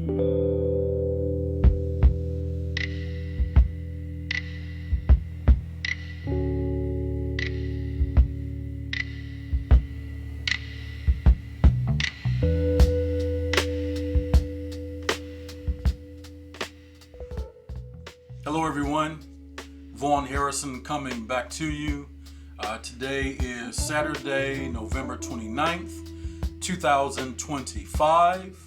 Hello everyone, Vaughn Harrison coming back to you. Today is Saturday, November 29th, 2025,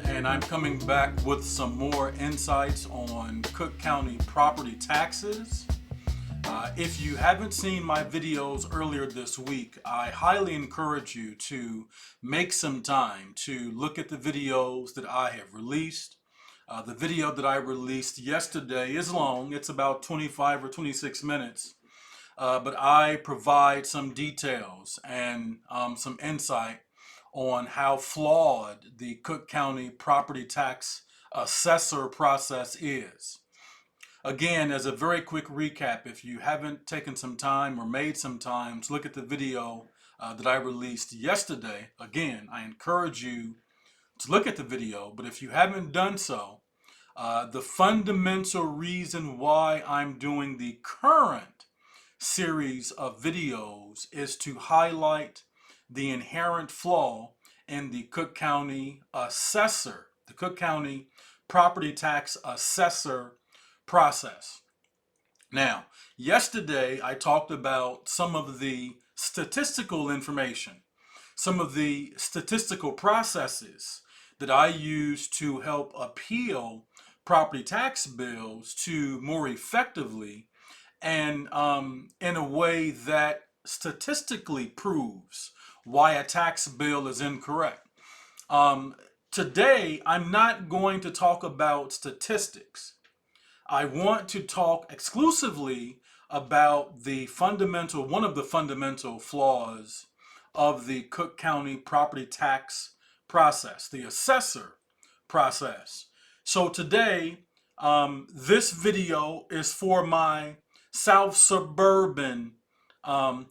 and I'm coming back with some more insights on Cook County property taxes. If you haven't seen my videos earlier this week, I highly encourage you to make some time to look at the videos that I have released. The video that I released yesterday is long. It's about 25 or 26 minutes. But I provide some details and some insight on how flawed the Cook County property tax assessor process is. Again, as a very quick recap, if you haven't taken some time or made some time to look at the video that I released yesterday, again, I encourage you to look at the video. But if you haven't done so, the fundamental reason why I'm doing the current series of videos is to highlight the inherent flaw in the Cook County assessor, the Cook County property tax assessor process. Now, yesterday I talked about some of the statistical information, some of the statistical processes that I use to help appeal property tax bills to more effectively and in a way that statistically proves why a tax bill is incorrect. Today, I'm not going to talk about statistics. I want to talk exclusively about one of the fundamental flaws of the Cook County property tax process, the assessor process. So today, this video is for my South Suburban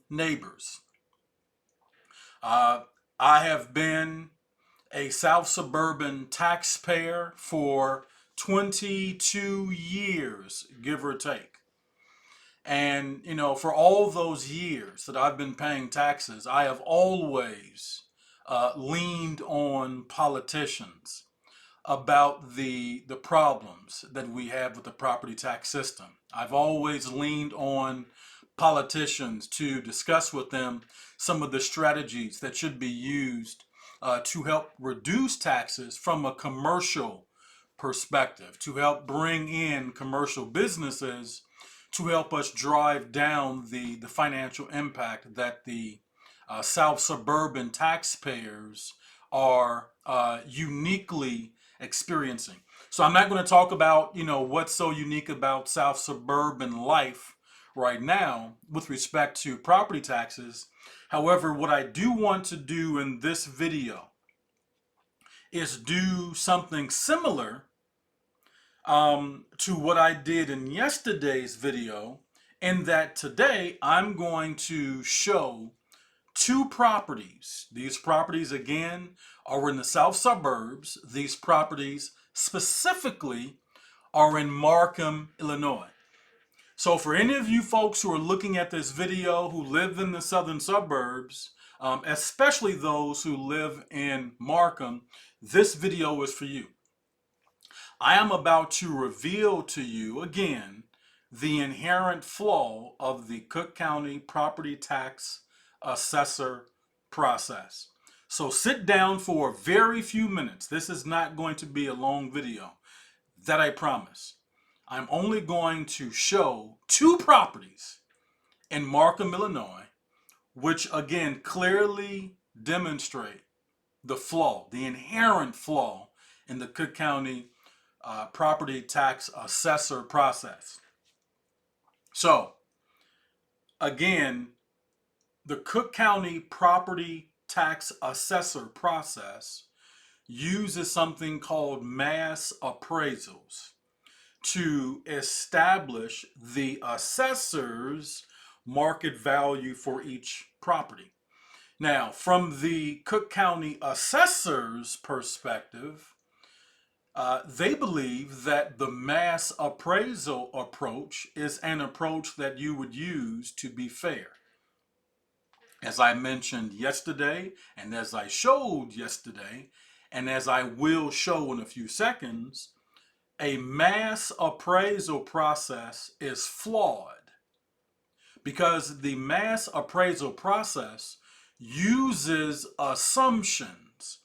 neighbors. I have been a South Suburban taxpayer for 22 years, give or take. And, for all those years that I've been paying taxes, I have always leaned on politicians about the problems that we have with the property tax system. I've always leaned on politicians to discuss with them some of the strategies that should be used to help reduce taxes from a commercial perspective, to help bring in commercial businesses, to help us drive down the financial impact that the South Suburban taxpayers are uniquely experiencing. So I'm not going to talk about, what's so unique about South Suburban life right now with respect to property taxes. However, what I do want to do in this video is do something similar to what I did in yesterday's video, in that today I'm going to show two properties. These properties, again, are in the South Suburbs. These properties specifically are in Markham, Illinois. So for any of you folks who are looking at this video who live in the southern suburbs, especially those who live in Markham, this video is for you. I am about to reveal to you, again, the inherent flaw of the Cook County property tax assessor process. So sit down for a very few minutes. This is not going to be a long video, that I promise. I'm only going to show two properties in Markham, Illinois, which again clearly demonstrate the flaw, the inherent flaw in the Cook County property tax assessor process. So, again, the Cook County property tax assessor process uses something called mass appraisals to establish the assessor's market value for each property. Now, from the Cook County assessor's perspective, They believe that the mass appraisal approach is an approach that you would use to be fair. As I mentioned yesterday, and as I showed yesterday, and as I will show in a few seconds, a mass appraisal process is flawed because the mass appraisal process uses assumptions.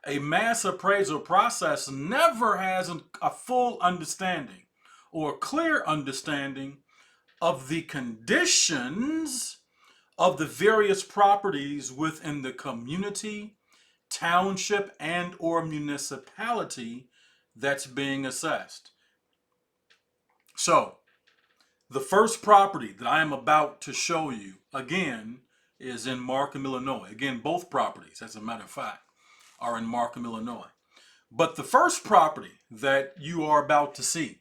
A mass appraisal process never has a full understanding or clear understanding of the conditions of the various properties within the community, township, and or municipality that's being assessed. So, the first property that I am about to show you, again, is in Markham, Illinois. Again, both properties, as a matter of fact, are in Markham, Illinois. But the first property that you are about to see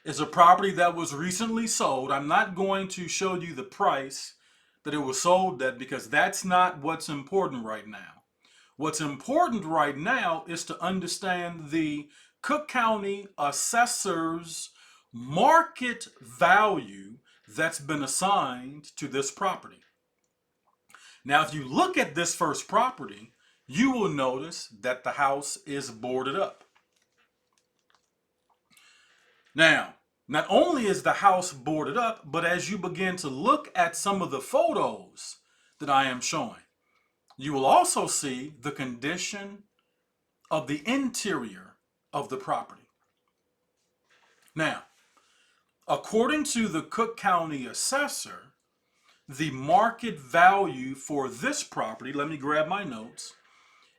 is a property that was recently sold. I'm not going to show you the price that it was sold at because that's not what's important right now. What's important right now is to understand the Cook County Assessor's market value that's been assigned to this property. Now, if you look at this first property, you will notice that the house is boarded up. Now, not only is the house boarded up, but as you begin to look at some of the photos that I am showing, you will also see the condition of the interior of the property. Now, according to the Cook County Assessor, the market value for this property, let me grab my notes,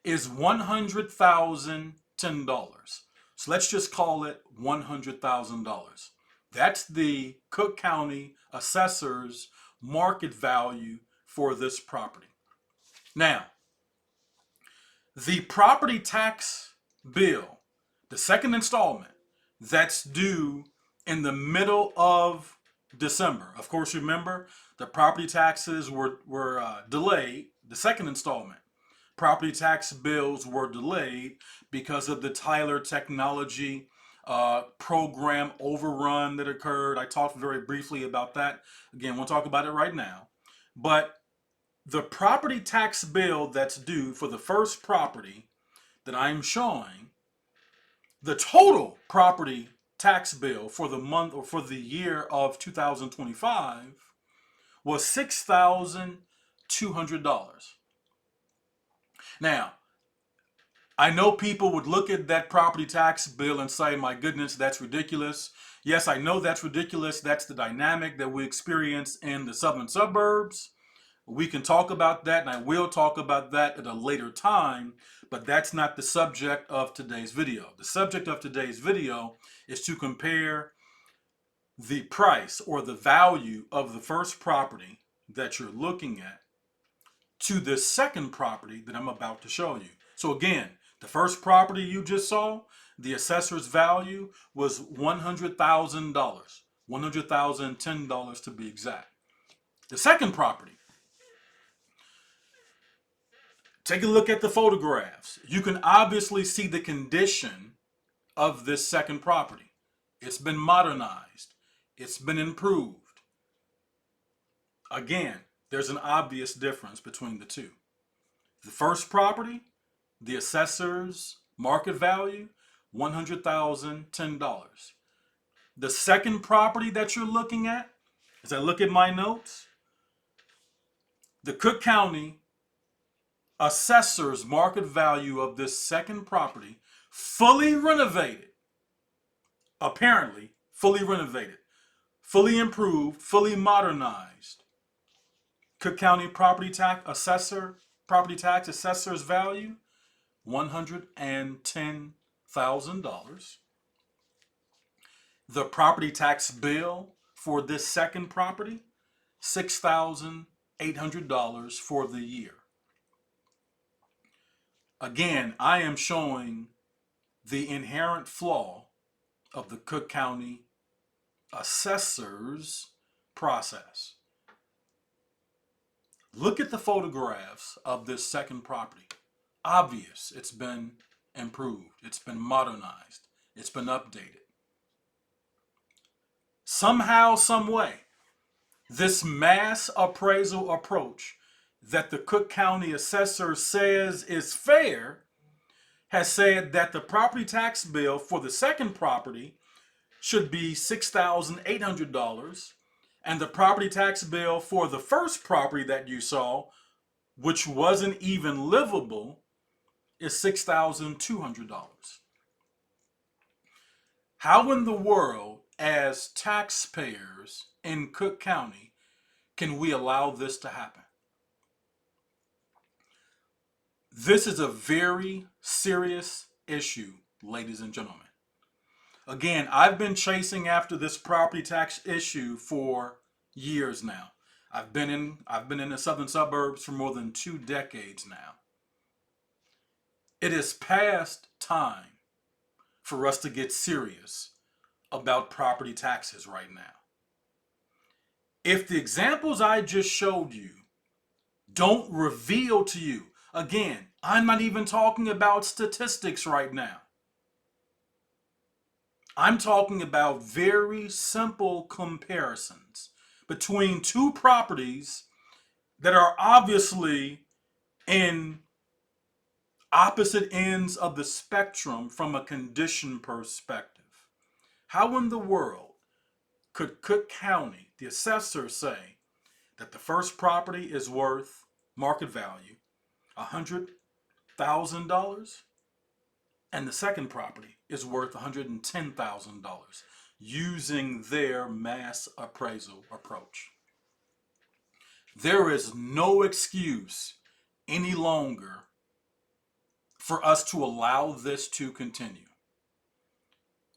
is $100,010. So let's just call it $100,000. That's the Cook County Assessor's market value for this property. Now, the property tax bill, the second installment, that's due in the middle of December. Of course, remember, the property taxes were delayed. The second installment, property tax bills were delayed because of the Tyler Technology program overrun that occurred. I talked very briefly about that. Again, we'll talk about it right now. But the property tax bill that's due for the first property that I'm showing, the total property tax bill for the month or for the year of 2025 was $6,200. Now, I know people would look at that property tax bill and say, my goodness, that's ridiculous. Yes, I know that's ridiculous. That's the dynamic that we experience in the southern suburbs. We can talk about that, and I will talk about that at a later time, but that's not the subject of today's video. The subject of today's video is to compare the price or the value of the first property that you're looking at to the second property that I'm about to show you. So again, the first property you just saw, the assessor's value was $100,000, $100,010 to be exact. The second property, take a look at the photographs. You can obviously see the condition of this second property. It's been modernized. It's been improved. Again, there's an obvious difference between the two. The first property, the assessor's market value, $100,010. The second property that you're looking at, as I look at my notes, the Cook County Assessor's market value of this second property, fully renovated, apparently fully renovated, fully improved, fully modernized. Cook County property tax assessor's value, $110,000. The property tax bill for this second property, $6,800 for the year. Again, I am showing the inherent flaw of the Cook County Assessor's process. Look at the photographs of this second property. Obvious, it's been improved. It's been modernized. It's been updated. Somehow, some way, this mass appraisal approach that the Cook County Assessor says is fair has said that the property tax bill for the second property should be $6,800, and the property tax bill for the first property that you saw, which wasn't even livable, is $6,200. How in the world, as taxpayers in Cook County, can we allow this to happen? This is a very serious issue, ladies and gentlemen. Again, I've been chasing after this property tax issue for years now. I've been in the southern suburbs for more than 2 decades now. It is past time for us to get serious about property taxes right now. If the examples I just showed you don't reveal to you, again, I'm not even talking about statistics right now. I'm talking about very simple comparisons between 2 properties that are obviously in opposite ends of the spectrum from a condition perspective. How in the world could Cook County, the assessor, say that the first property is worth market value $100,000 and the second property is worth $110,000 using their mass appraisal approach? There is no excuse any longer for us to allow this to continue.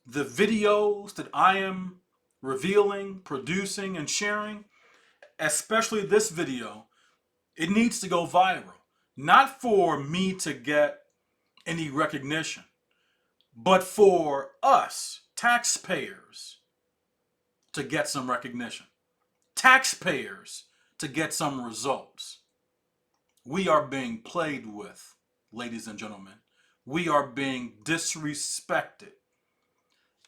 The videos that I am revealing, producing, and sharing, especially this video, it needs to go viral. Not for me to get any recognition, but for us, taxpayers, to get some recognition. Taxpayers to get some results. We are being played with, ladies and gentlemen. We are being disrespected.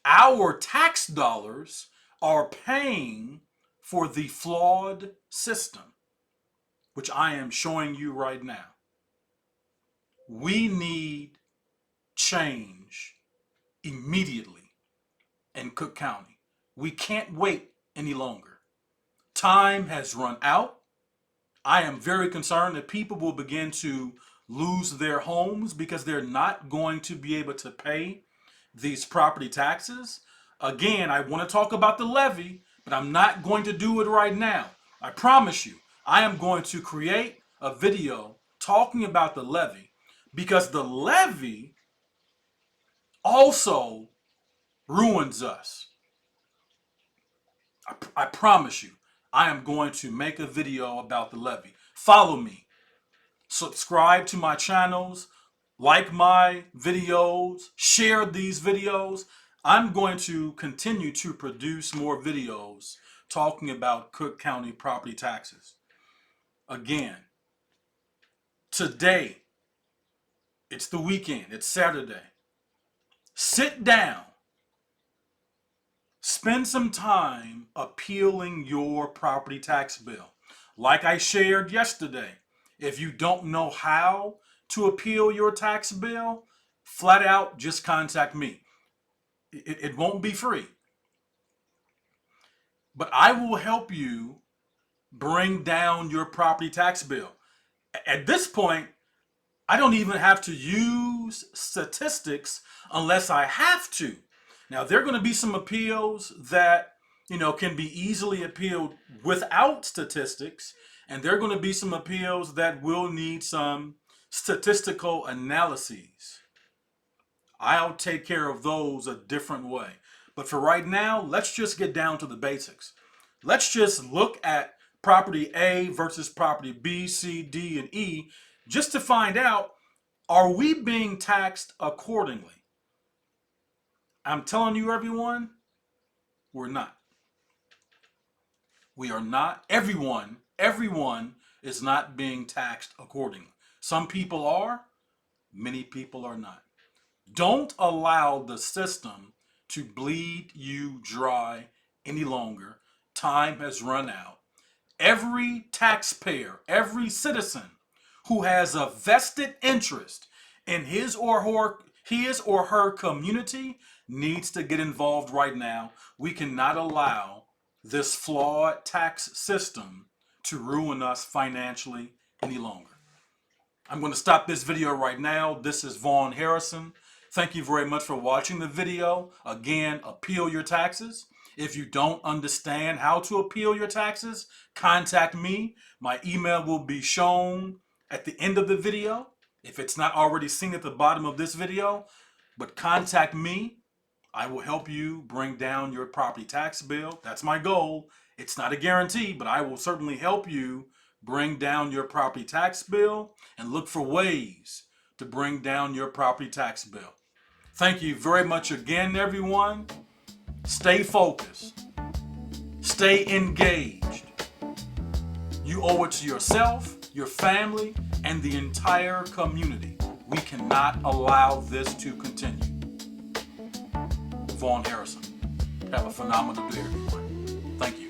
Our tax dollars are paying for the flawed system, which I am showing you right now. We need change immediately in Cook County. We can't wait any longer. Time has run out. I am very concerned that people will begin to lose their homes because they're not going to be able to pay these property taxes. Again, I want to talk about the levy, but I'm not going to do it right now. I promise you, I am going to create a video talking about the levy because the levy also ruins us. I promise you, I am going to make a video about the levy. Follow me. Subscribe to my channels. Like my videos. Share these videos. I'm going to continue to produce more videos talking about Cook County property taxes. Again, today, it's the weekend. It's Saturday. Sit down. Spend some time appealing your property tax bill. Like I shared yesterday, if you don't know how to appeal your tax bill, flat out just contact me. It won't be free. But I will help you bring down your property tax bill. At this point, I don't even have to use statistics unless I have to. Now, there are going to be some appeals that, can be easily appealed without statistics. And there are going to be some appeals that will need some statistical analyses. I'll take care of those a different way. But for right now, let's just get down to the basics. Let's just look at property A versus property B, C, D, and E just to find out, are we being taxed accordingly? I'm telling you, everyone, we're not. We are not. Everyone is not being taxed accordingly. Some people are, many people are not. Don't allow the system to bleed you dry any longer. Time has run out. Every taxpayer, every citizen who has a vested interest in his or her community needs to get involved right now. We cannot allow this flawed tax system to ruin us financially any longer. I'm going to stop this video right now. This is Vaughn Harrison. Thank you very much for watching the video. Again, appeal your taxes. If you don't understand how to appeal your taxes, contact me. My email will be shown at the end of the video, if it's not already seen at the bottom of this video. But contact me. I will help you bring down your property tax bill. That's my goal. It's not a guarantee, but I will certainly help you bring down your property tax bill and look for ways to bring down your property tax bill. Thank you very much again, everyone. Stay focused. Stay engaged. You owe it to yourself, your family, and the entire community. We cannot allow this to continue. Vaughn Harrison. Have a phenomenal day, everyone. Thank you.